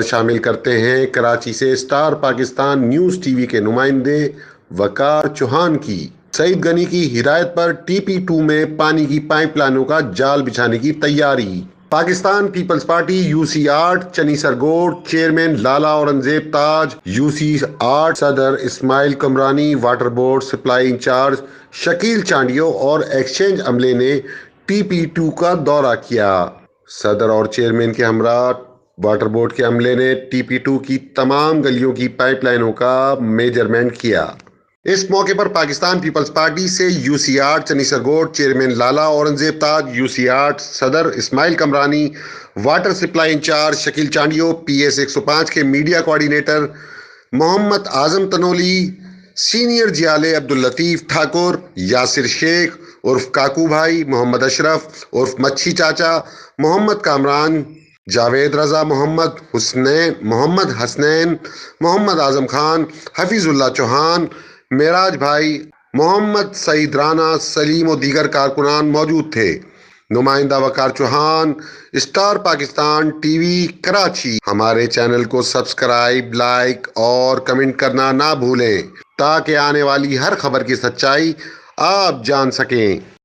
شامل کرتے ہیں کراچی سے star Pakistan news T V کے نمائندے وقار چوہان کی۔ سعید غنی کی ہدایت پر ٹی پی 2 میں پانی کی پائپ لائنوں کا جال بچھانے کی تیاری۔ Pakistan Peoples Party U C 8 چنی سرگوڈ chairman Lala Aurangzeb Taj, U C 8 صدر Ismail Kamrani, water board supply incharge Shakeel Chandio اور ایکسچینج عملے نے ٹی پی 2 کا دورہ کیا۔ صدر اور چیئرمین کے ہمراہ واٹر بورڈ کے عملے نے ٹی پی 2 کی تمام گلیوں کی پائپ لائنوں کا میجرمنٹ کیا۔ اس موقع پر پاکستان پیپلز پارٹی سے یو سی 8 چنی سرگوڈ chairman Lala Aurangzeb Taj, U C 8 صدر Ismail Kamrani, water supply incharge Shakeel Chandio, P S 105 کے media coordinator Muhammad Azam Tanoli, senior جیالے عبداللطیف ٹھاکر، یاسر شیخ عرف کاکو بھائی، محمد اشرف عرف مچھی چاچا، محمد کامران، جاوید رضا، محمد حسنین، محمد اعظم خان، حفیظ اللہ چوہان، معراج بھائی، محمد سعید رانا، سلیم و دیگر کارکنان موجود تھے۔ نمائندہ Waqar Chauhan, Star Pakistan T V, Karachi. ہمارے چینل کو سبسکرائب، لائک اور کمنٹ کرنا نہ بھولیں تاکہ آنے والی ہر خبر کی سچائی آپ جان سکیں۔